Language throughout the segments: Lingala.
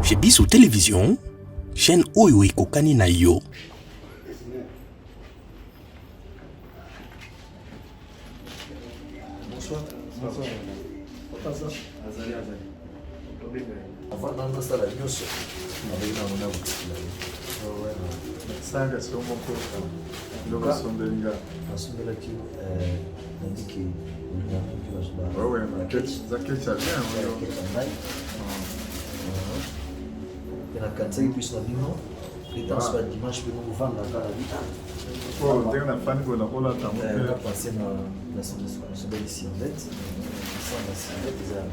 Chez Biso Télévision, chaîne Oyo Ekokani na yo. Bonsoir. Bonsoir. Avant d'entrer ça, la news, avec la monnaie, ça, c'est mon pote. Donc, son délicat. Son délicat, indiqué. Ouais, ça bien. Et la cantique, puis la bino, les danses pas dimanche, puis nous vendre la carabita. Oh, dès qu'on a fan, on a pas la temps. On a passé la son belle ici en tête. Ça, on a si en tête, ils ont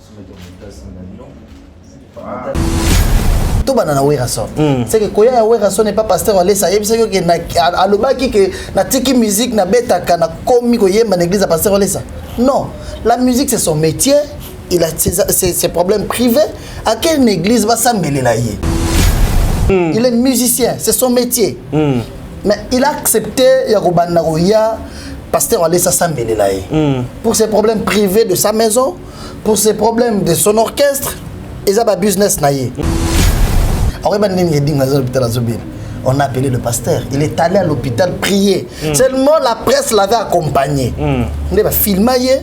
se mettre en place en avion. Tout banana Werason. C'est que Koya Werason n'est pas pasteur à l'Essa. Il sait que à l'obaki que na tiki musique na beta kana komi koye man église à pasteur à l'Essa. Non, la musique c'est son métier. Il a ses problèmes privés. À quelle église va s'amêler là? Il est musicien, c'est son métier. Mais il a accepté Yakobana Roya, pasteur à l'Essa s'amêler là. Pour ses problèmes privés de sa maison, pour ses problèmes de son orchestre, il a un business naïe. On a appelé le pasteur. Il est allé à l'hôpital prier. Seulement la presse l'avait accompagné. Il a filmé.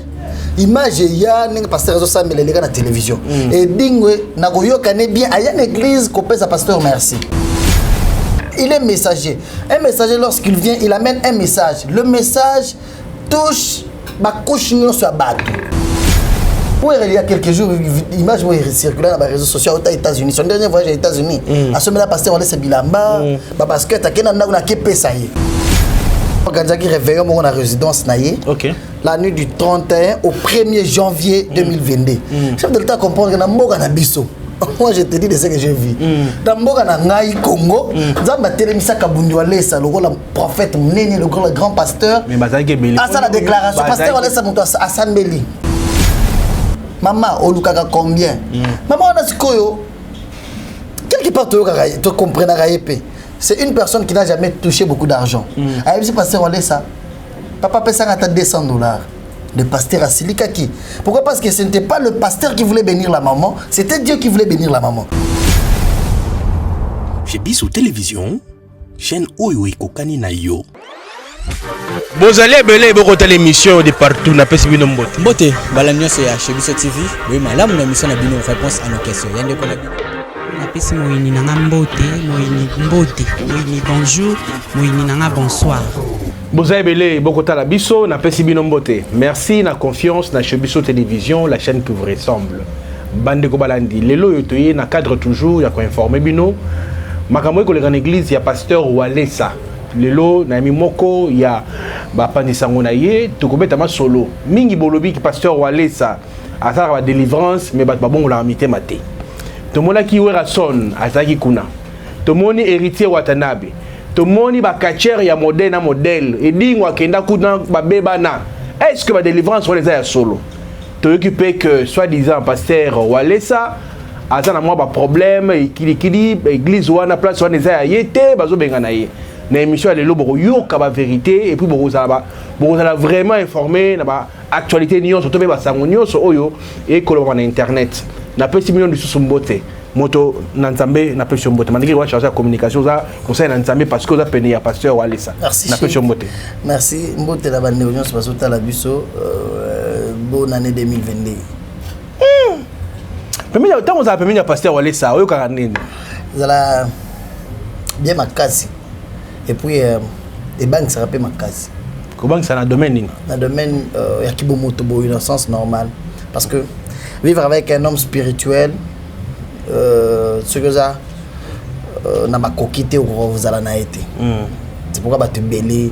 Image ya ning pasteur zo samele les gars na télévision. Et dingwe na koyokane bien à une église qu'on sa pasteur merci. Il est messager. Un messager lorsqu'il vient, il amène un message. Le message touche ma couche sur bateau. Il y a quelques jours, l'image est circulée dans les réseaux sociaux aux États-Unis. Son dernier voyage aux États-Unis. À ce moment-là, pasteur Wallace Bilamba, parce que tu as un réveillon dans la résidence la nuit du 31 au 1er janvier 2022. Chef de l'État comprend que moi je te dis de ce que j'ai vu. Dans le Congo, dans la télévision Kabundi Wallace, le prophète Mnene, le grand pasteur, à ça la déclaration, pasteur Wallace à Sanbeli. Maman, on a combien? Maman, on a ce koyo. Quelque part, tu comprends, c'est une personne qui n'a jamais touché beaucoup d'argent. Elle dit, pasteur, on ça. Papa paie ça à $200. Le pasteur a Silikaki. Pourquoi? Parce que ce n'était pas le pasteur qui voulait bénir la maman, c'était Dieu qui voulait bénir la maman. Chez Biso Télévision, chaîne Oyo Ekokani na yo. Vous allez belé beaucoup de l'émission de partout na pesi bino mbote. Mbote, balanyo c'est chez Biso TV. Oui, madame na mission na bino réponse à nos questions. Yande ko na bino. Na pesi moyini nanga mbote, moyini mbote, moyini bonjour, moyini nanga bonsoir. Vous allez belé beaucoup de la biso na pesi bino mbote. Merci na confiance na chez Biso Télévision, la chaîne qui vous ressemble. Bande ko balandi, lelo yotoye na cadre toujours ya ko informer bino. Makambo ko le grande église ya pasteur Wallace. Lelo na mimoko ya bapandisa ngona ye tokobeta ma solo mingi bolobi ki pasteur Wallace asala ba délivrance mais ba bongo la mité maté to mona ki Werason azaki kuna to moni héritier Watanabe to moni ba catcher ya modèle na modèle et dingwa kenda kuna ba beba na est-ce que ba délivrance Wallace ya solo to occupé que soi-disant pasteur Wallace azana moi ba problème ikili église wana place wana za yete bazo benga na ye. Dans l'émission, il y a la vérité et puis vous allez vraiment informer de l'actualité, surtout de la et sur Internet. Nous avons 6 millions de sous beauté. Moto Nanzambe n'a pas sur beauté. Malgré que la communication, conseil Nanzambe parce que vous avez payé à pasteur Wallace. Merci. N'a pas sur beauté. Merci. Beauté la bande de parce que la biso bonne année 2022. Mais tant vous avez payé à pasteur Wallace, vous avez bien ma case. Et puis, les banques se rappellent ma case. Comment ça dans le domaine? Dans le domaine, il y a qui dans le sens normal. Parce que vivre avec un homme spirituel, ce que ça, n'a pas coquité ou vous allez en été. C'est pourquoi tu belé,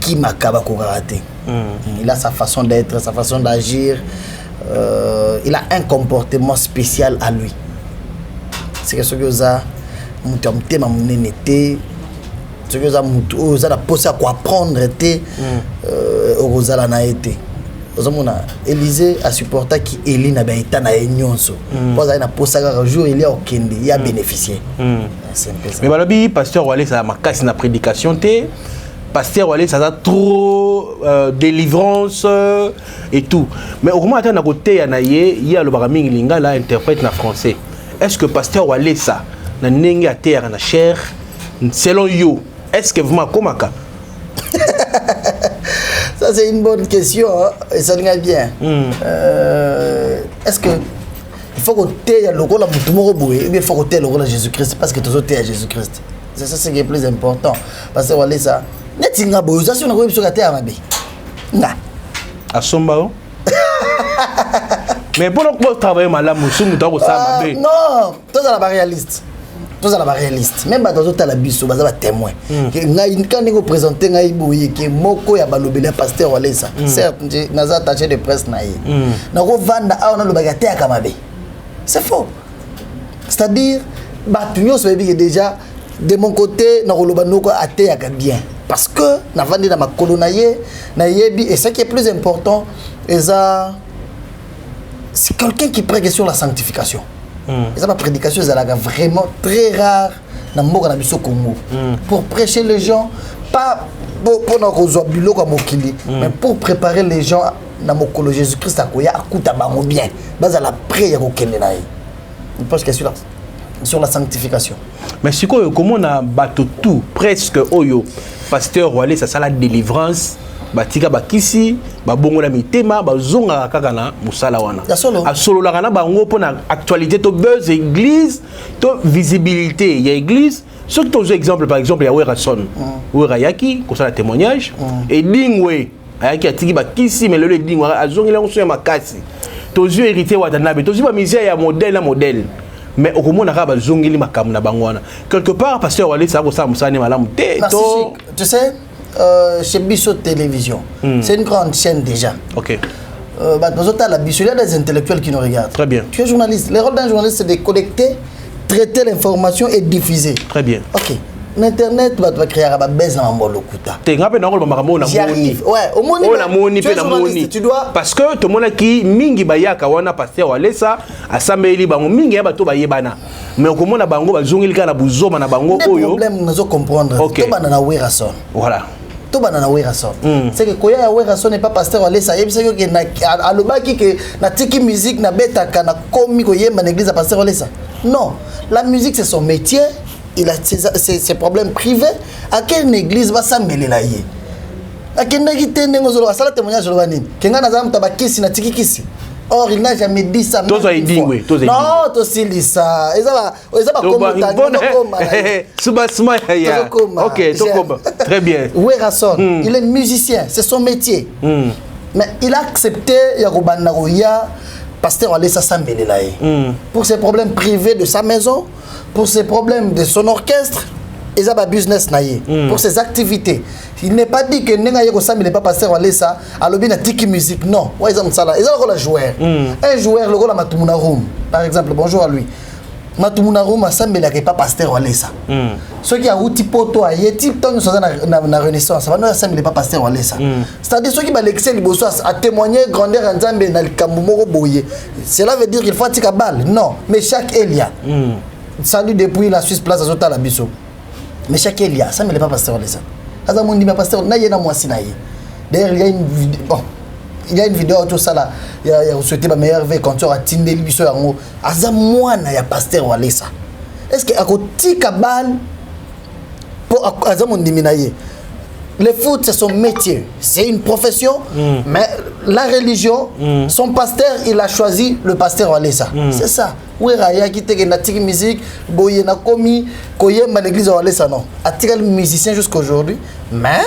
qui m'a raté. Il a sa façon d'être, sa façon d'agir. Il a un comportement spécial à lui. C'est ce que ça, mon thème, mon été. Ce que vous avez posé à quoi apprendre était aux Alanaïté. Élysée a supporté qui Élie n'a pas été na Enyonso. Parce qu'il a posé un jour il y a aucun il a bénéficié. Mais balobi pasteur Wallace a ma casse na prédication té pasteur Wale ça a trop délivrance et tout mais au moment à côté il y a le baraming lingala interprète en français est-ce que pasteur Wale ça na ndenge à terre na chair selon you est-ce que vraiment komaka ça c'est une bonne question hein? Et ça n'est bien est-ce que il faut que tu aies le rôle à Moutoumoro Boué, il faut que tu aies le rôle à Jésus-Christ parce que tu es à Jésus-Christ. C'est ça qui est plus important. Parce que voilà ça. N'est-ce pas beau, ça c'est une chose à terre, Mabé. Na. À Sombao. Mais pour nous travailler mal, Moussou, tu as Mabé. Non, toi ça la réaliste. Toi ça la réaliste. Même dans d'autres la biso, ça va témoin. Quand nous présenter ngai Boué, que moko ya balobele pasteur Wale ça. Certes, naza attaché de presse naïe. Na ko vanda a on a le bagate à Kamabé. C'est faux. C'est-à-dire, déjà, de mon côté, bien. Parce que, et ce qui est plus important, c'est quelqu'un qui prêche sur la sanctification. Et ma prédication, c'est vraiment très rare dans le Congo. Pour prêcher les gens, pas pour mais pour préparer les gens na mokolo Jésus-Christ akoya akuta bango bien baza la prière okende na ye je pense que sur la sanctification mais si comment on a bateau tout presque oyo pasteur Wale ça sala délivrance batika bakisi babongo na mitema bazonga kaka na musala wana a solo la kana bango pona actualité to buzz église to visibilité ya église surtout aux exemples par exemple ya Werason Werayaki ko sala témoignage et Dingwe ayaki atiki bakisi mais le Dingwe azongi la so ya makasi tozu hérité watanabe tozu ba misère ya modèle mais au moment na ba zongeli makamu na bangwana quelque part pasteur Wale ça ko sa musane malamu te to tu sais chez Bisso Télévision c'est une grande chaîne déjà OK il y a des intellectuels qui nous regardent. Très bien. Tu es journaliste. Le rôle d'un journaliste, c'est de collecter, traiter l'information et diffuser. Très bien. Ok. L'internet va créer un buzz dans le Lokuta. J'y arrive. Ouais, au moins, tu es journaliste, tu dois... Parce que tout le monde qui mingi bayaka wana pasteur Wale ça asambeli bango mingi bato bayebana. Mais au moment na bango bazongeli kana buzoma na bango oyo. Le problème nous comprendre. OK. To bana na Werason. Voilà. To bana na Werason. C'est que koya ya Werason n'est pas pasteur Wale ça yebisa yo que na alobaki que na tiki musique na beta kana komi ko yemba na église pasteur Wale ça. Non, la musique c'est son métier. Il a ses problèmes privés. À quelle église va s'amêler là? À quelle église va s'amêler témoignage? Or, il n'a jamais dit ça. Non, tu sais ça. Ok, très bien. Werason, il est musicien, c'est son métier. Mais il a accepté Yaroubanarouya, pasteur Wale s'amêler là. Pour ses problèmes privés de sa maison, pour ses problèmes de son orchestre, ils ont un business naïe. Pour ses activités. Il n'est pas dit que il n'est pas pasteur Wale ça, à l'objet de tiki musique. Non, ils ont ça là. Ils ont le rôle de joueur. Un joueur, le rôle de Matumuna Room, par exemple, bonjour à lui. Matumuna Room a ça, mais il n'est pas pasteur Wale ça. Ceux qui ont outil poto, il y a type temps na renaissance, ça va nous ça, mais il n'est pas pasteur Wale ça. C'est-à-dire ceux qui ont l'excès à témoigner grandeur en Zambé dans le Kamumoro Boye. Cela veut dire qu'il faut tirer balle. Non, mais chaque Elia. Salut depuis la Suisse place à Zota la Bisso. Mais chaque Elia, ça ne n'est pas pasteur de ça. Azamon dit pasteur, n'a moi si naïe. D'ailleurs, il y a une vidéo. Bon, il y a une vidéo tout ça là. Il y a souhaité ma meilleure vie quand tu as Tindeli Bisso en haut. Azamon n'a pasteur Wale ça. Est-ce que à côté Kabal pour Azamon dit naïe. Le foot, c'est son métier, c'est une profession, mais la religion, son pasteur, il a choisi le pasteur Wale ça. C'est ça. Oui, il y a qui te na tiki musique, boye na komi, koye ma l'église Wale ça non. Attirer le musicien jusqu'à aujourd'hui, mais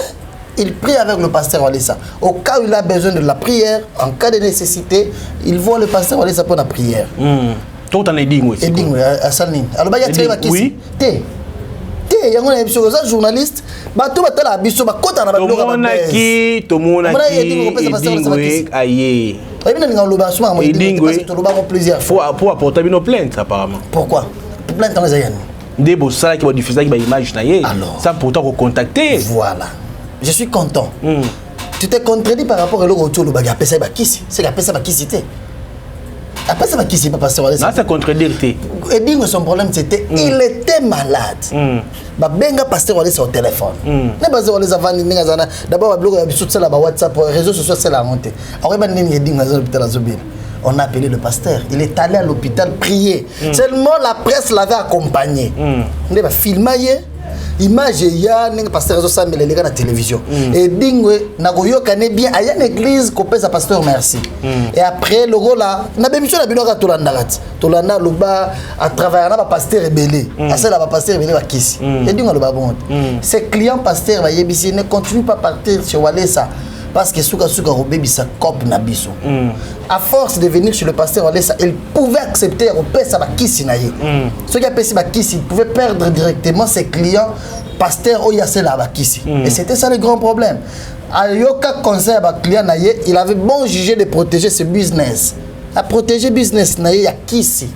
il prie avec le pasteur Wale ça. Au cas où il a besoin de la prière, en cas de nécessité, il voit le pasteur Wale ça pour la prière. Tout en est aussi. Et dingue à Salning. Alors il y a tiré ma question. Il y a un journaliste, tout le monde biso ba kota na ba loka ba ki to mona ki aye plusieurs fois pour apporter une plainte apparemment. Pourquoi plainte dans les ayens des beaux ça qui va diffuser qui va image na ye ça pourtant contacter. Voilà, je suis content. Tu t'es contredit par rapport à l'autre autour le baga pesa ba kisi c'est la pesa ba kisi té Après ça va qui c'est pas pasteur Wallace. Ça contredire té. Et dingue son problème c'était il était malade. Ba benga pasteur Wallace au téléphone. Ne pasteur Wallace avant ninga zana d'abord ba blog ya biso ça la WhatsApp réseaux sociaux c'est la honte. Après ba ninga dinga za hôpital azobir. On a appelé le pasteur, il est allé à l'hôpital prier. Seulement la presse l'avait accompagné. On va filmer image ya ninga pasteur zo samela les gars na télévision. Et dingwe na goyo kané bien aya une église ko pesa pasteur merci. Et après le rôle là na bémission na bino ka tolanda rat. Tolanda loba à travailler na ba pasteur rebellé. Asa la ba pasteur rebellé ba kisi. Et dingo le ba bon. Ces clients pasteur ba yebisi ne continue pas partir sur Wallace parce que souka robé bisa cop na biso. À force de venir chez le pasteur Wallace, il pouvait accepter au pesa ba kisi na ye. Ce qui a pesi ba kisi, il pouvait perdre directement ses clients pasteur oyase la ba kisi. Et c'était ça le grand problème. Ayoka conseil ba client na ye, il avait bon jugé de protéger ce business. À protéger business na ye ya kisi.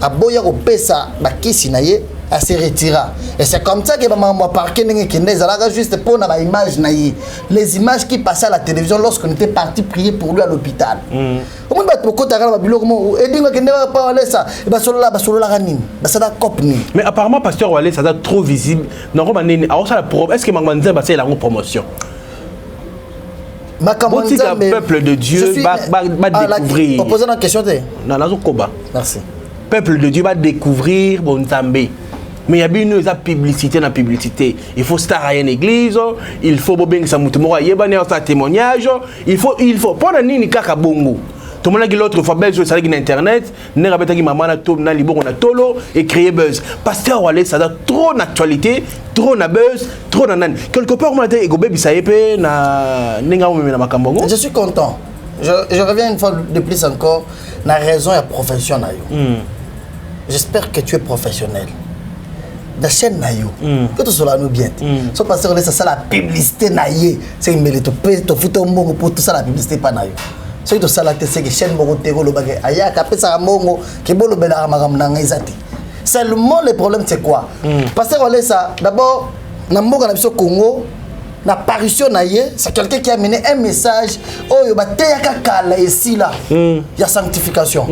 A boya au pesa ba kisi na ye. À se retira. Et c'est comme ça que maman parqué juste pour la image naïe. Les images qui passaient à la télévision lorsqu'on était parti prier pour lui à l'hôpital. Mais apparemment pasteur Wallace ça doit trop visible. Est-ce que Mamanza c'est la promotion? Le peuple de Dieu va découvrir. On pose une question. Merci. Peuple de Dieu va découvrir Bonzambé. Mais il y a bien une publicité dans la publicité. Il faut star à une église, il faut bobeng sa mutumora yebane sa témoignage, il faut pendant nini kaka bongo. Tout le monde qui l'autre fois belge sur internet, ne rabeta ki maman na to na libo on a tolo et créer buzz. Pasteur Wallace ça a trop d'actualité, trop na buzz, trop na nan. Quelque part moi et go baby ça épé na ninga ou na makambongo. Je suis content. Je reviens une fois de plus encore na raison et profession na yo. J'espère que tu es professionnel. La chaîne nayo que tout cela nous bien so pasteur laisse ça la publicité naie c'est une to to futo mongo pour tout ça la publicité pas nayo so to ça la te c'est que chaîne mongo te go lo bagay aya ka pesa mongo ke bolo bela magam na ngizati seulement le problème c'est quoi pasteur laisse ça d'abord na mboka na biso Congo la parution naie c'est quelqu'un qui a amené un message oh yo ba te ya kala ici là ya sanctification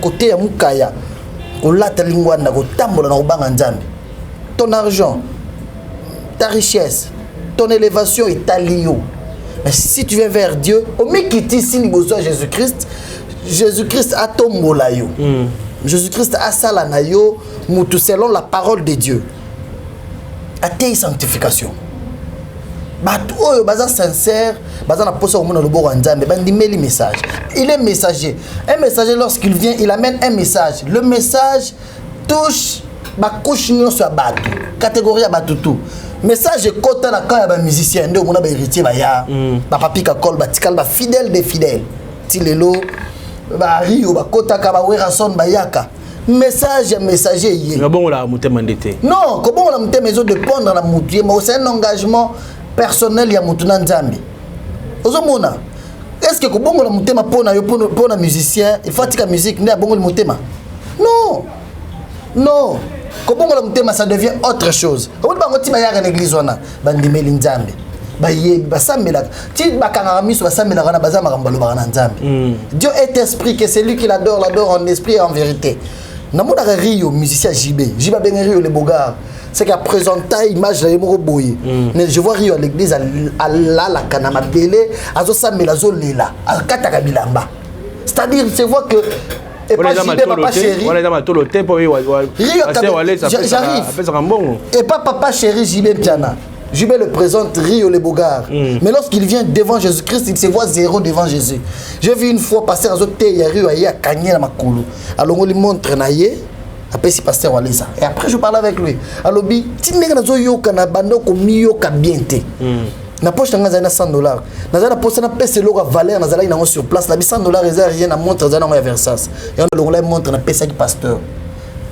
côté ya mukaya ko lata lingwa na ko tambola na obanga nzambe. Ton argent, ta richesse, ton élévation est talio. Mais si tu viens vers Dieu, au mieux qu'il t'issine besoin Jésus-Christ, Jésus-Christ a ton molayo. Jésus-Christ a salanayo, moutou selon la parole de Dieu. A tes sanctification. Bato baza sincère, baza na posa au monde le bon nzambe, bandimeli message. Il est messager. Un messager lorsqu'il vient, il amène un message. Le message touche ba couche nyonso ya bato catégorie ya bato tout message kota na quand ya ba musicien nde mona ba héritier ba ya ba papi ka kol ba tikal ba fidèle des fidèles ti lelo ba rio ba kota ka ba wera son ba yaka message messager yé bon la mutema ndete non ko bon la mutema ezo dépendre na mutu mais c'est un engagement personnel ya mutu na nzambe ozo mona est-ce que ko bon la mutema pona yo pona musicien il faut tika musique nde bon le mutema non comment la mutema ça devient autre chose au bout bango ti ba ya l'église wana bandimeli nzambe ba ye ba samela ti ba kanga miso ba samela kana baza makambalo ba kana nzambe Dieu est esprit que celui qui l'adore en esprit et en vérité na moda Rio musicien JB ben Rio le Bogard c'est qu'à présenter image la yemo boye mais je vois Rio à l'église à la kana mabele azo samela zo lela akata bilamba c'est-à-dire je vois que et pas papa chéri. Et pas papa chéri JB Piana. JB le présente Rio le Bogard. Mais lorsqu'il vient devant Jésus-Christ, il se voit zéro devant Jésus. J'ai vu une fois passer à Zoté, il y a Rio à Kanye na Makulu. Alors on lui montre naïe. Après si pasteur Wallace. Et après je parle avec lui. Alors bi, ti nega na zo yo kana bando ko miyo ka bienté. Na poche nga zana $100. Na zana poche na pese logo valeur na zala ina sur place na $100 eza rien na montre zana ya Versace. Et on le montre na pese ki pasteur.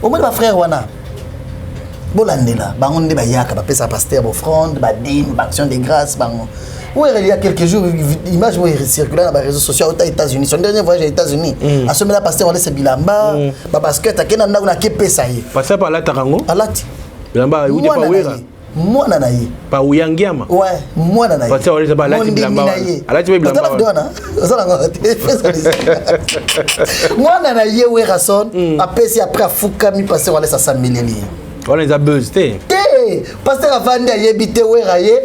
Au moins ma frère wana. Bolandela, bango nde ba yaka ba pesa pasteur offrande, ba dîme, ba action de grâce bango. Oui, il y a quelques jours, l'image est circulée dans les réseaux sociaux aux États-Unis. Son dernier voyage aux États-Unis. À ce moment-là, pasteur Wallace Bilamba, parce que tu as un peu de ça. Pasteur par là, Tarango. Alati. Bilamba, où tu mwana na ye pa uyangiama ouais mwana na ye pasteur Walesa ba alati bilamba mwana na ye we rason apesi après afukami pasteur Walesa samileli on les a buzz te pasteur avandi ayebi te we raye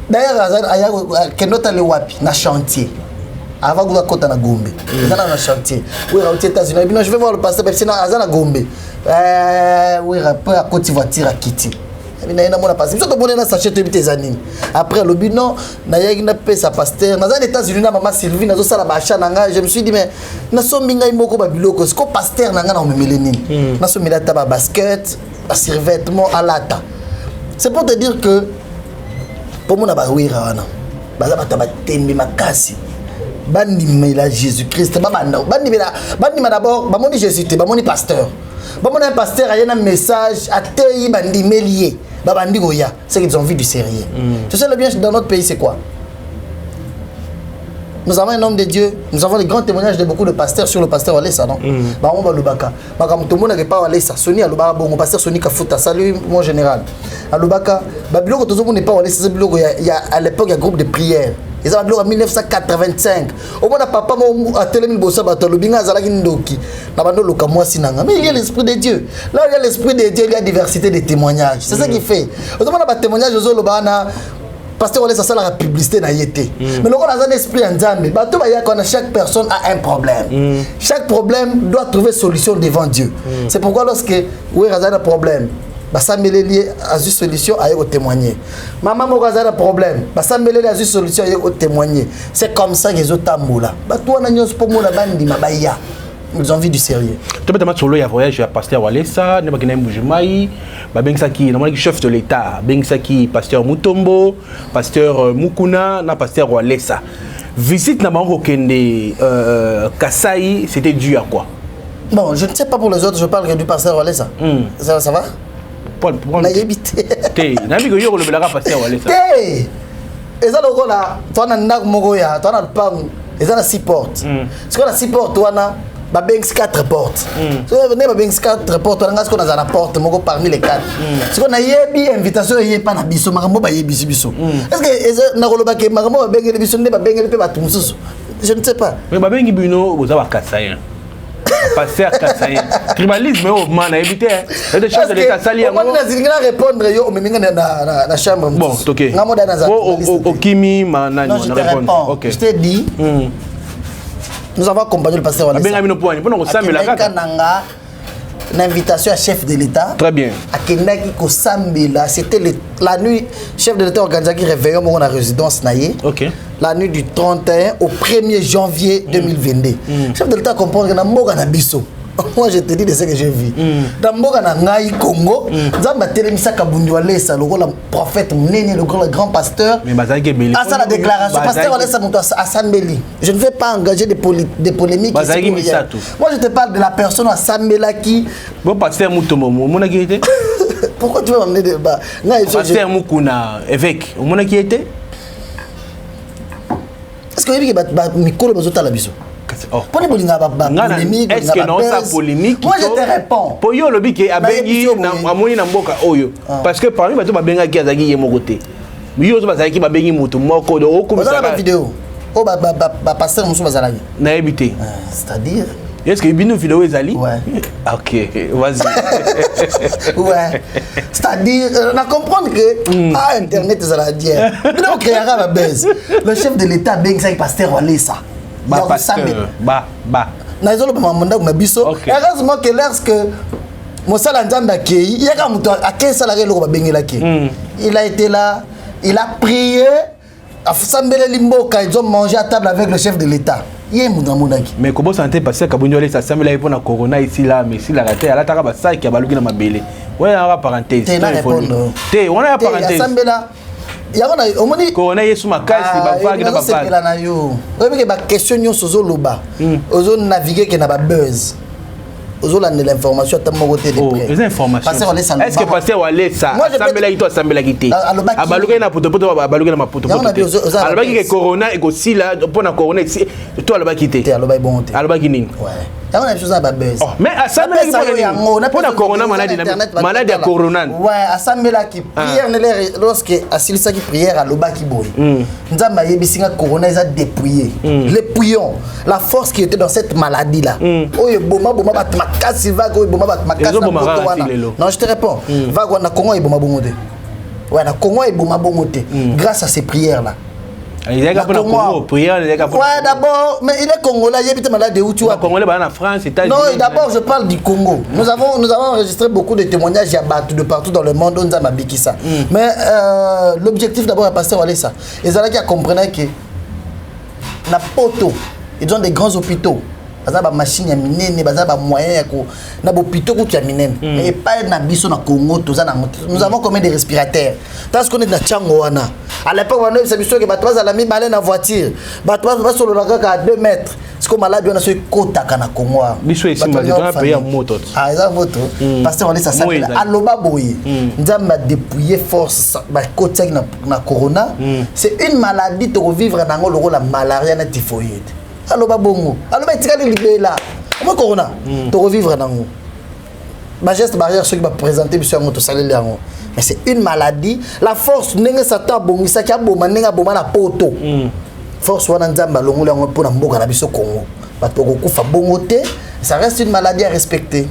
d'ailleurs aya kenota le wapi na chantier avant que kota na Gombe ezana na chantier we ra aux États-Unis je vais voir le pasteur parce que azana Gombe we ra pas à côté voiture à Kiti na mona pasteur biso to bonena sachet to bité zanini après le binon na yaki na pesa pasteur na za États-Unis na maman Sylvie na zo sala ba achat nanga je me suis dit mais na sombi ngai moko ba biloko ko pasteur nanga na omemele nini na sombi la taba basket ba survêtement à lata c'est pour te dire que pour mon abawira wana baza bata batembe makasi bandimela Jésus-Christ bandimela d'abord bamoni Jésus te bamoni pasteur bamoni un pasteur a un message atei bandimelier babandi goya c'est qu'ils ont vu du sérieux tu sais le bien dans notre pays c'est quoi? Nous avons un homme de Dieu, nous avons les grands témoignages de beaucoup de pasteurs sur le pasteur Walesa, non? Baron Balubaka. Bakam tout le monde n'est pas Walesa. Soni Alubaka, bon, mon pasteur Soni Kafuta. Salut, mon général. Alubaka, Babylon, tout le monde n'est pas Walesa. Il y a à l'époque un groupe de prière. Ils ont en 1985. Au moins, papa m'a télé bossa batolubinga zalaki ndoki. Nabando loka moi sinanga. Mais il y a l'esprit de Dieu. Là, il y a l'esprit de Dieu, il y a diversité de témoignages. C'est ça qui fait. Au moins, on a témoignage aux Olobana. Pasteur Walesa ça la publicité na yété. Mais le on a un esprit en Nzambe. Bato ba ya quand chaque personne a un problème. Chaque problème doit trouver solution devant Dieu. C'est pourquoi lorsque oui a un problème, ba samélelier a une solution à témoigner. Maman mo a un problème, ba samélelier a une solution à témoigner. C'est comme ça que les autres tambola. Bato na nyos pour mo la bandi mabaya. Ils ont envie du sérieux. Tu peux te mettre sur le voyage à pasteur Walesa, ne pas qu'il y ait un Boujimai, Bensaki, normalement chef de l'État, Bensaki, pasteur Mutombo, pasteur Mukuna, na pasteur Walesa. Visite na Bango Kende Kasai, c'était dû à quoi? Bon, je ne sais pas pour les autres, je parle que du pasteur Walesa. Ça va? Paul, na yebité. Té, na mi ko yo le belara pasteur Walesa. Té. Eza loko la, toi na ndak moko ya, toi na pam, eza na 6 portes. Ce qu'on a 6 portes, toi na ba bengs 4 portes. So venez ba bengs 4 portes, on a ce qu'on a na porte moko parmi les 4. Ce qu'on a yebi invitation yé pa na biso makambo ba yebi biso. Est-ce que na koloba ke makambo ba bengeli biso nde ba bengeli pe ba tumususu? Je ne sais pas. Mais ba bengi bino boza ba Kasayen. Passer Kasayen. Tribalisme au man a évité. Et des choses de l'État sali yango. Moi na zinga répondre yo meminga na chambre. Bon, OK. Ngamo dana za. O kimi manani on répondre. OK. Je t'ai dit. Nous avons accompagné le pasteur Walesa. L'invitation à chef de l'État. Très bien. À Kendaki Kosambela, c'était la nuit, chef de l'État organisé qui réveillait mon résidence naïe. OK. La nuit du 31 au 1er janvier 2022. Chef de l'État comprend que na mboka na biso. Moi je te dis de ce que j'ai vu. Dans mboka na ngai Congo, Nzamba telemisa Kabundi Walesa, le prophète Mnene, le grand pasteur. Mais bazaki beli. Ah ça la déclaration pasteur Walesa monto à Sambeli. Je ne vais pas engager des polémiques ici. Moi je te parle de la personne à Sambela qui bon pasteur Mutombo, mon qui était. Pourquoi tu veux m'amener de bas? Pasteur Mukuna évêque, mon qui était. Est-ce que il y a micro bazota la biso? Est-ce que non ça polémique? Moi je te réponds. Pour yo lobi ke abengi na amoni na mboka oyo parce que parmi bato babenga ki azaki ye mokote. Yo zo bazaki babengi mutu moko do okomisa la vidéo. Oh ba pasteur musu bazalaki. Na habité. C'est-à-dire est-ce que bino vidéo ezali? Ouais. OK, vas-y. Ouais. C'est-à-dire on a comprendre que internet ezala dire. Bino créera la base. Le chef de l'État bengi ça pasteur Walesa. Ba pasteur ba na izolo ba manda na biso heureusement que lorsque Mosala Nzambe akei yaka muto akesa la loko ba bengela ke il a été là, il a prié a sambele limboka, ils ont mangé à table avec le chef de l'État. Mais comment santé passer Kabundi Walesa sambela ipo na corona ici là mais si la raté ala taka ba sa ki baluki na mabele. Ouais na parenthèse. Té on a parenthèse. Sambela yako na omoni corona yesu makasi ba vague na ba vague. Na yo. Obi ke ba question nyo sozo loba. Ozo naviguer ke na ba buzz. Ozo la l'information tellement côté de près. Les informations. Est-ce que pasteur Walesa sambela ito sambela kité? Abaluka na poto abaluka na mapoto. Alobaki ke corona eko sila pona corona to alobaki té. Alobaki bon té. Alobaki nini? Ouais. on a chose à babes. Mais à ça pour la corona maladie à corona. Ouais, à ça mais là qui prière lorsque assis ça qui prière à loba qui boy. Nzamba yebisinga corona ils a dépouillé. Les pouillons, la force qui était dans cette maladie là. Oh boma bat makasi va go boma bat makasi. Non, je te réponds. Va go na Congo et boma bongote. Ouais, na Congo et boma bongote grâce à ces prières là. Il y a pas Congo, prière, il y a pas. Ouais, d'abord, mais il est congolais, il habite malade où tu vois. Congolais en France, États-Unis. Non, d'abord je parle du Congo. Nous avons enregistré beaucoup de témoignages de partout dans le monde, on a biki ça. Mais l'objectif d'abord est passer à ça. Et ça là qui a compris que na poto, ils ont des grands hôpitaux. Baza ba machine ya minene, baza ba moyen ya ko na hôpitaux qui ya minene. Mais pas na biso na Congo, nous avons combien de respirateurs? Parce qu'on est na Tchango wana. À l'époque, on a eu que Batouaz a mis balai dans la voiture. Batouaz va sur le lac à 2 mètres. C'est comme malade, on a ce quota à Congo. Bisou ici, on a payé un moto. Ah, ils ont moto. Parce qu'on est ça. À l'Oba Boye, nous avons dépouillé force, côté na corona. C'est une maladie de revivre dans le rôle la malaria et la typhoïde. À l'Oba Bongo. À l'Oba, tu as libéré là. Comment corona? De revivre dans le ma geste barrière, ceux qui vont présenter, monsieur Amoto Salé. Mais c'est une maladie. La force, n'est-ce pas bon, ça qui a bon, n'est-ce pas la poto. Force, on a un zamba, l'on a pour un boga na biso Congo. Ça reste une maladie à respecter.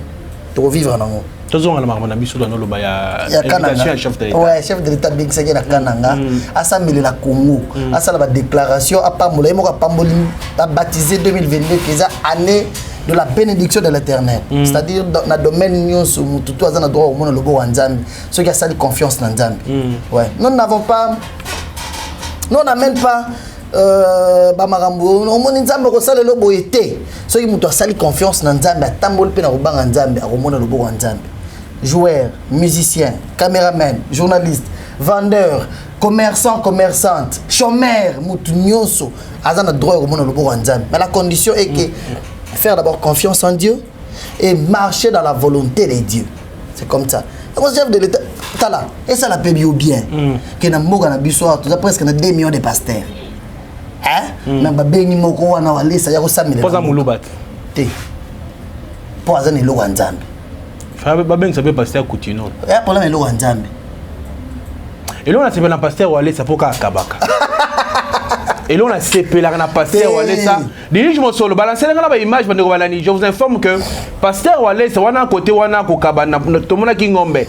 Pour vivre dans le monde. Tous on a marre na biso dans le baya. Éducation chef de l'État. Ouais, chef de l'État bien que c'est na Kananga. Assemblée la Congo. À ça la déclaration à Pambola, il m'a baptisé 2022 qui est année de la bénédiction de l'Éternel. C'est-à-dire dans le domaine où tout a droit au monde le beau Nzambi. Ceux qui ont confiance dans Nzambi. Ouais. Nous n'avons pas, nous n'amène pas Bamarambo. Au monde Nzambi ko sala le beau été. Ceux qui ont confiance dans Nzambi, tambol pe na rubanga Nzambi, au monde le beau Nzambi. Joueurs, musiciens, caméramans, journalistes, vendeurs, commerçants, commerçantes, chômeurs, mutunyoso, azana droit au monde le beau Nzambi. Mais la condition est que faire d'abord confiance en Dieu et marcher dans la volonté de Dieu. C'est comme ça. Le chef de l'État, et ça la paie bien. Que na mboga na biso, tu as presque 2 millions de pasteurs. Hein? Mais babeni moko wana wale ça ya ko samile. Poza mulubat. Te. Poza ne lo wanzambi. Fa babeni ça peut pasteur Coutinho. Ya problème lo wanzambi. Et là on a c'est un pasteur wale ça poka kabaka. Et là on a CP là on a pasteur Walé ça. Déjà je me suis le balancer là la image bande balani. Je vous informe que pasteur Walé c'est wana côté wana ko kabana tout monde qui ngombe.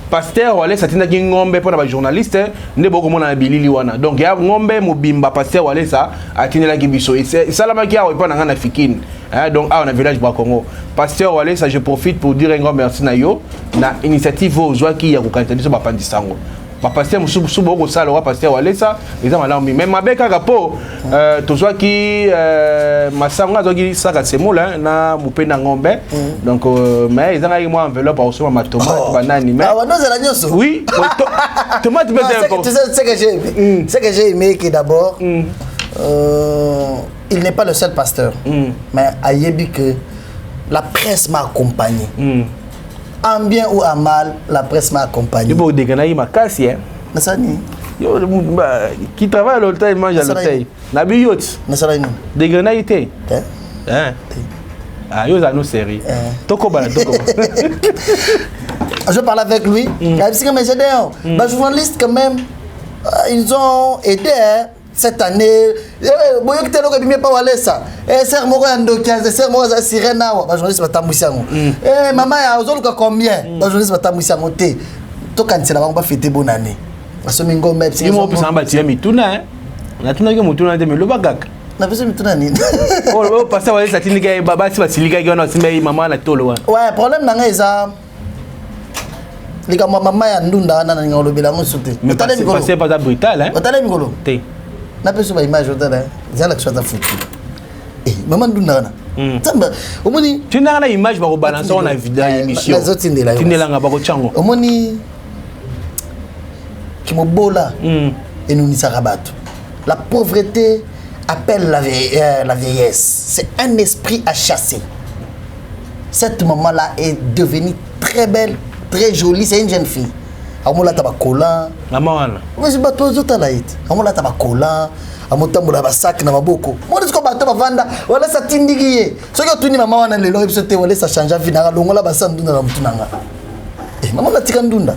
Pasteur Walé ça tina ki ngombe pour les journalistes ne boko mona bilili wana. Donc ya ngombe mobimba pasteur Walé ça atina la kibiso. Et ça la maki a pas na fikine. Donc on a village ba Congo. Pasteur Walé ça je profite pour dire un grand merci na yo na initiative ozwa ki ya ko kanisa ba pandisango. Pasteur musubu boko sala wa pasteur Walé ça ils ont alarmé même mabeka kapo tozwa ki masanga zoki saka semola na mupenda ngombe donc mais ils ont eu moi enveloppe au soma ma tomate banane mais ah non c'est la nyoso oui tomate peut-être tu sais ce que j'ai aimé que d'abord il n'est pas le seul pasteur mais ayebi que la presse m'a accompagné. En bien ou en mal, la presse m'a accompagné. Il y a casse, qui travaille à l'hôtel, il mange à l'hôtel. La biote. Des grenades. Ah, il y a une série. Je parle avec lui. Les journalistes, quand même, ils ont aidé. Cette année, boyok telo ko bimé pa wale ça. Ser moko ando 15, ser moko za sirena wa. Ba journaliste batambusiango. Maman ya ozoluka combien? Ba journaliste batambusiango te. To kansela bango ba fêter bonne année. Asomi ngombe psi. Imo pisa mba tia mituna hein. Na tuna ke mutuna de melo bagaka. Na pesa mituna nini? Oh pasa wale sa tinika baba si basilika ke wana simbe mama na tolo wa. Ouais, problème nanga eza lika mama ya ndunda na ngolo bila musute. C'est pas brutal hein. Otale mikolo. Te. Na peso ba image otala zala que soit foutu maman nduna tamba omoni tu n'as pas image ba ko balancer on a vidéo émission tindela nga ba ko chango omoni kimobola et nous nisaka bato la pauvreté appelle la vieillesse c'est un esprit à chasser. Cette maman là est devenue très belle très jolie c'est une jeune fille. Amola tabakola maman mais c'est pas toi zota laït amola tabakola amotambola ba sac na maboko moi ce ko bato bavanda wala sa tindikiye soki otuni mama wana lelo ebisote wala sa changer vie na longola ba sandunda na mutunanga mama natika ndunda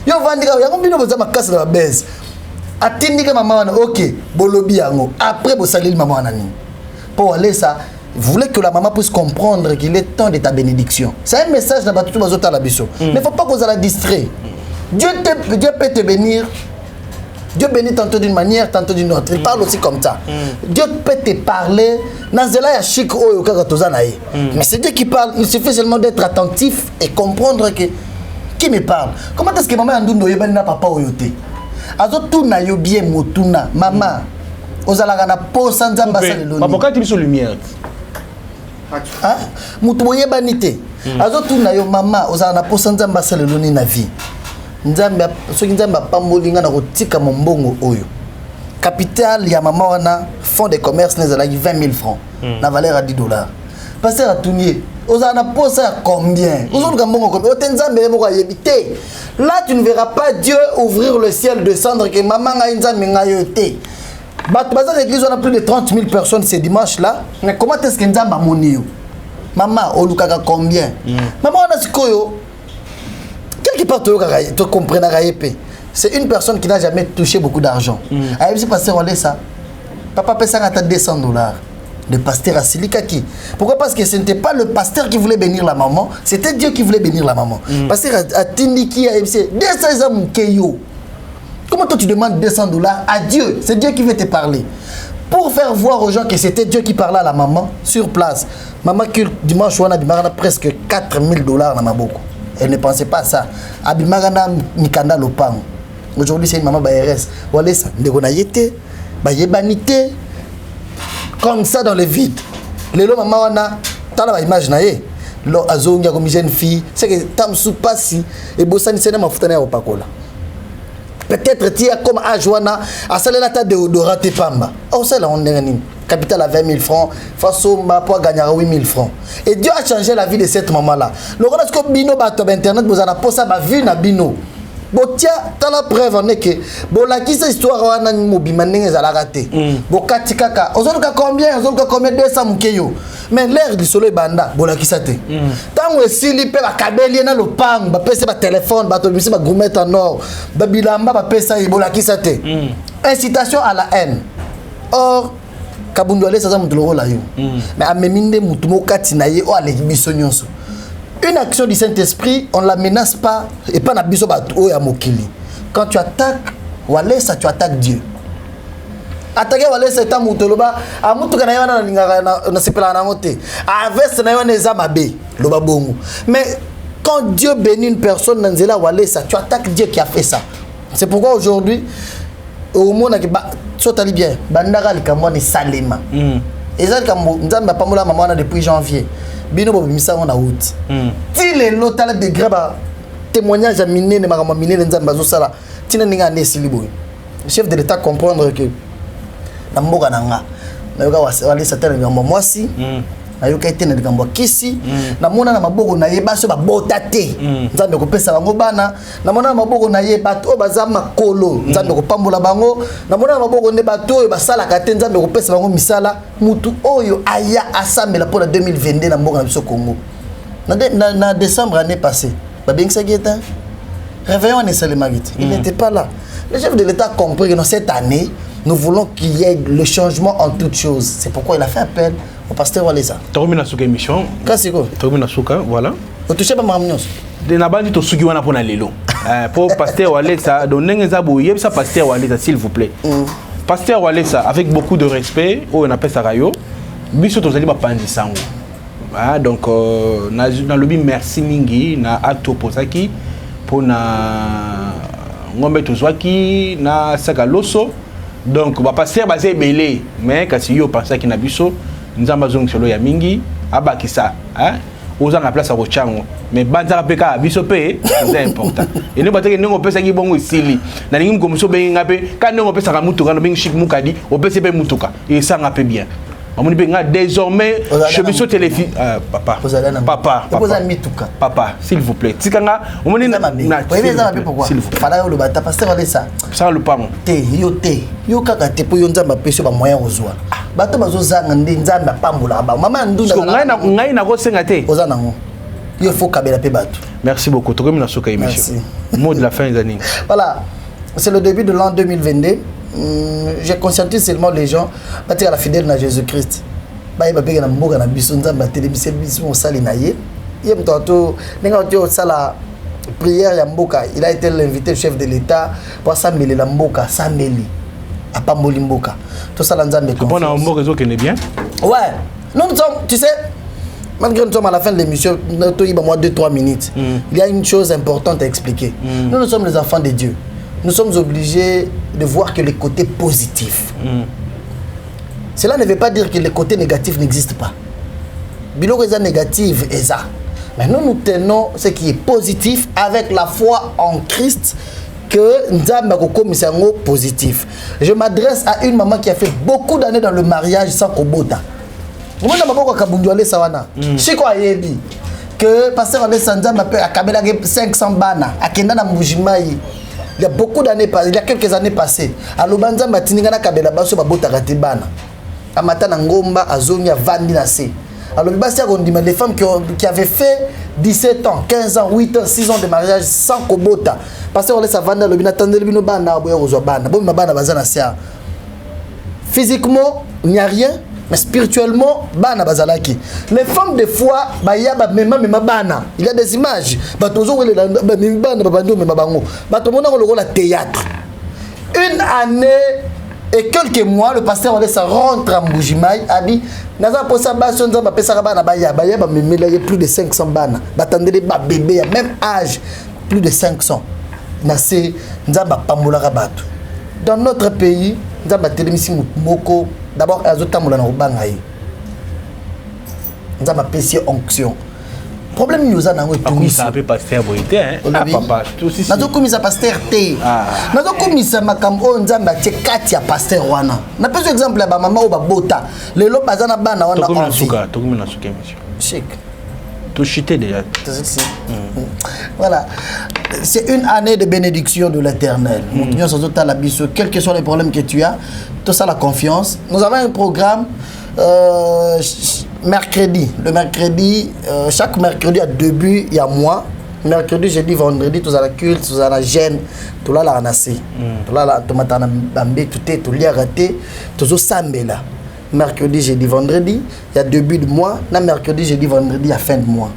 yo vandika yango bino boza makasi na babese atindika mama wana ok bolobi yango après bosaleli mama wana nini pour aller ça vous voulez que la maman puisse comprendre qu'il est temps de ta bénédiction. C'est un message dans tout bazota la biso. Il ne faut pas qu'on la distrait. Dieu peut te bénir. Dieu bénit tantôt d'une manière, tantôt d'une autre. Il parle aussi comme ça. Dieu peut te parler. Nanzela ya chic oyo kaka tozanaye. Mais c'est Dieu qui parle. Il suffit seulement d'être attentif et comprendre que qui me parle. Comment est-ce que maman andundo yebani na papa oyote? Azo tuna yo bien motuna maman. Ozalaka na po sanzamba saleloni. Papa quand tu sur lumière. Ah, mutu boyebani te. Azo tuna yo mama ozala na po sanzamba saleloni na vie. Nzambe soki nzambe pambolinga na kotika mombongo oyo. Capital ya mama wana fonds de commerce nezalaki 20 000 francs na valeur à $10. Pasteur Atunier, ozala na po ça combien? Ozoluka mbongo combien? Otenzambe moko ayebite. Là tu ne verras pas Dieu ouvrir le ciel, descendre que maman nga nzambe nga yote. Dans l'église, on a plus de 30 000 personnes ce dimanche-là. Mais comment est-ce que nous avons monnaie? Maman, on a combien? Maman, on a ce qu'on quelque part, tu comprends, c'est une personne qui n'a jamais touché beaucoup d'argent. Elle s'est passé ça. Papa paie ça à $200. Le pasteur a Silikaki. Pourquoi? Parce que ce n'était pas le pasteur qui voulait bénir la maman, c'était Dieu qui voulait bénir la maman. Le pasteur a Tindiki a dit 200 hommes keyo. Comment toi tu demandes $200 à Dieu? C'est Dieu qui veut te parler. Pour faire voir aux gens que c'était Dieu qui parlait à la maman sur place. Maman qui dimanche on a presque $4 000 dans ma bouche. Elle ne pensait pas à ça. Abimagana Mikanda Lopang. Aujourd'hui c'est une maman BRS. Voilà ça. Ndegonayete, bayebanité. Comme ça dans le vide. Les lots maman wana tala ba image na ye. Lo azonga comme jeune fille. C'est que tam sou passi et bossani c'est na mafuta na opakola. Peut-être tu as comme Ajoana, à celle là tu as déodorant et pamba. Oh, c'est là on est en capital à 20 000 francs, façon ma poids gagnera 8 000 francs. Et Dieu a changé la vie de cette maman-là. Le reste que Bino bateau internet, vous avez posé ma vie na Bino. Bon tiens, t'as la preuve en est que bon la qui cette histoire on a mobimané à la raté. Bon katikaka, on a combien 200 mukeyo. Mais l'air du soleil banda, bon la qui ça te. Tant que si li pe la kabeli na le pang, ba pèse ba téléphone, ba to bisi ba gourmet en or, ba bilamba ba pèse ça bon la qui ça te. Incitation à la haine. Or kabundwale ça mutlo la yo. Mais ameminde mutumo katinaye o ale biso nyonso. Une action du Saint-Esprit, on ne la menace pas et pas na biso ba o ya mokili. Quand tu attaques Walesa, tu attaques Dieu. Attaquer Walesa est un moutoloba, a moutou kana yana na sepela na moté. A veste na yana zamabe, loba bongo. Mais quand Dieu bénit une personne dans Zela Walesa, tu attaques Dieu qui a fait ça. C'est pourquoi aujourd'hui au monde qui sotali bien, bandara likamoni salema. Et ça comme nzamba pamola maman depuis janvier. Bino bo bimisa on a août. Ti les lotala de graba témoignage à miner ne makama miner nzamba zo sala. Tina ninga ne silibo. Le chef de l'état comprendre que na mboka nanga na yoka wale satana ngambo mwasi na yoka itene ngambo kisi na mona na maboko na yeba so ba botate nzambe ko pesa bango bana na mona na maboko na yeba to bazama kolo nzambe ko pambola bango na mona na maboko ne bato oyo basala kate nzambe ko pesa bango misala mutu oyo aya asamela pour la 2022 na mboka na biso Congo na décembre année passée ba bengisa geta réveillon ne salemagite il n'était pas là. Le chef de l'état a compris que dans cette année nous voulons qu'il y ait le changement en toutes choses. C'est pourquoi il a fait appel au pasteur Walesa. Tormina Souka émission. Qu'est-ce que Tormina Souka, voilà. Vous touchez pas ma mignon. De nabandi to suki wana pona lelo. Pour pasteur Walesa, donner zabu yebsa pasteur Walesa s'il vous plaît. Pasteur Walesa avec beaucoup de respect, on appelle ça rayo. Biso tozali ba pandi sango. Ah donc na lobi merci mingi na acte posaki pour na ngombe tozwaki na saka loso. Donc ba pasteur basé belé mais kasi yo pensa ki na biso nzamba zong solo ya mingi abakisa hein oza na place à Rochango mais banza peka biso pe c'est important et ne bateke ndongo pesa ki bongo isili na ningi mkomuso be ngape ka ndongo pesa ka mutuka no bengi chic mukadi o pesa pe mutuka et ça ngape bien amoni benga désormais chez biso télévision papa papa s'il vous plaît tikanga omoni na s'il vous plaît fala yo le bata pasteur ale ça le pamo yo kaka te po yo nzamba peso ba moyen ozwa bato bazozanga ndi nzamba pambola ba mama ndunda ngai na ko senga te ozana ngo yo faut kabela pe bato. Merci beaucoup tokomi na soka émission mot de la fin des années. Voilà, c'est le début de l'an 2022. J'ai conscientisé seulement les gens à la fidèle à Jésus-Christ. Bah il va payer na mboka na biso nzamba télévision biso sali na ye. Yem toto ninga to sala prière ya mboka, il a été l'invité chef de l'État pour s'ameli la mboka, s'ameli à pamboli mboka. Tout ça nzambe. Tu bon na mboka zo connaît bien? Ouais. Nous sommes, tu sais, malgré nous sommes à la fin de l'émission, nous avons 2-3 minutes. Il y a une chose importante à expliquer. Nous sommes les enfants de Dieu. Nous sommes obligés de voir que les côtés positifs. Cela ne veut pas dire que les côtés négatifs n'existent pas. Bilo est négatif et ça. Mais nous tenons ce qui est positif avec la foi en Christ que Nzamba est positif. Je m'adresse à une maman qui a fait beaucoup d'années dans le mariage sans kobota. Vous savez que pasteur Alessandra m'appelle à Kabela 500 bana à Kendana Mbujimaï. Il y a beaucoup d'années passées, il y a quelques années passées. À Lobanza Matiningana Kabela Basso Babota Ratibana. À Matana Ngomba, à Zonia Vandinase. Alors les femmes qui avaient fait 17 ans, 15 ans, 8 ans, 6 ans de mariage sans Kobota. Pasteur Alessandra le binatande le binobana boya bana. Bon mabana bazana sia. Physiquement, il n'y a rien. Mais spirituellement, bana bazalaki. Les femmes de foi, bayaba mema bana. Il y a des images. Batozo wele bana babando mema bango. Batomona ko la théâtre. Une année et quelques mois, le pasteur Olesa rentre à Mbujimaï, a dit naza posa baso nzamba pesa bana bayaba memela plus de 500 bana. Batandele ba bébé à même âge, plus de 500. Nase nzamba pambola bato. Dans notre pays, nzamba telemisi moko. D'abord, il y a des gens onction. Le problème nous a dit ça peut pasteur boité hein. Ah papa, tout aussi. Nazo komisa pasteur té. Nazo komisa makambo nzamba tie kati ya pasteur wana. Na pesa exemple ya ba mama o ba bota. Lelo bazana bana wana envie. Tokomi na suka monsieur. Chic. Tout chité déjà. Voilà. C'est une année de bénédiction de l'Éternel. Quels que soient les problèmes que tu as, tout ça la confiance. Nous avons un programme mercredi. Le mercredi, chaque mercredi à début, il y a moi. Mercredi, jeudi, vendredi, tout ça la culte, tout ça la gêne, tout là la ranassé. Tout là la tomate bambé, tout est, tout l'y a raté, tout ça là. Mercredi, jeudi, vendredi, il y a début de mois. Mercredi, jeudi, vendredi, il y a fin de mois.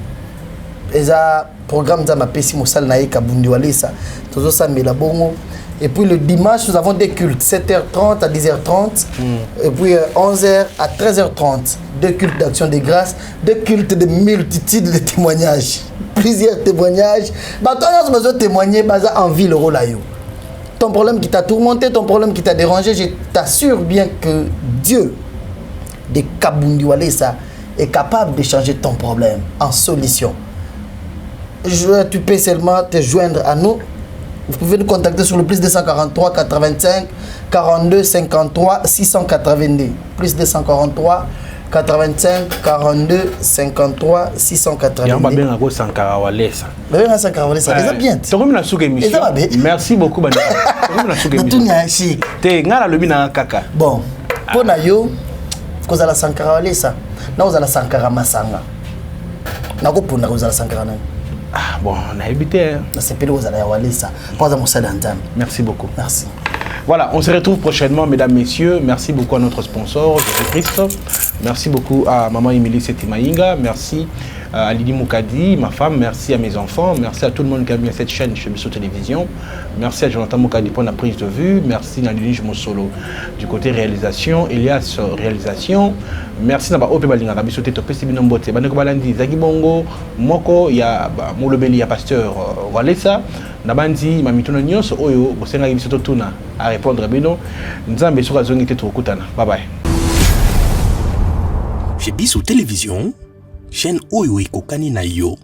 Et ça, programme de ma PC Moussal Naï Kabundi Walesa, tout ça, mais la bongo. Et puis le dimanche, nous avons des cultes, 7h30 à 10h30, et puis 11h à 13h30. Deux cultes d'action de grâce, deux cultes de multitudes de témoignages. Plusieurs témoignages. Bah, toi, on a besoin de témoigner, bah, en vie, le rôle à you. Ton problème qui t'a tourmenté, ton problème qui t'a dérangé, je t'assure bien que Dieu de Kabundi Walesa est capable de changer ton problème en solution. Tu peux seulement te joindre à nous. Vous pouvez nous contacter sur le plus 243 85 42 53 682. Plus 243 85 42 53 682. Merci beaucoup. Bon, pour Nayo, vous allez Sankara Walesa. Nous allons Sankara Masanga. Nous allons Sankara. Ah bon, on a évité. Merci beaucoup. Merci. Voilà, on se retrouve prochainement, mesdames, messieurs. Merci beaucoup à notre sponsor, Jésus-Christ. Merci beaucoup à maman Émilie Setimaïnga. Merci à Lydie Moukadi, ma femme. Merci à mes enfants. Merci à tout le monde qui a mis à cette chaîne chez Bissot Télévision. Merci à Jonathan Moukadi pour la prise de vue. Merci à Lydie Mosolo du côté réalisation. Elias réalisation. Merci à Ope Balinga, Bissot Tétopé, Binombote, Baneko Balandi, Zagi Bongo, Moko, il y a Moulobeli, il y a Pasteur Walesa, Nabandi, Mamitono Nyos, Oyo, Bosenga Bissot Tuna à répondre à Bino. Nzambe Soka Zongi Tetrokutana. Bye bye. Chez Bissot Télévision, chaîne Oyo Kokani na yo.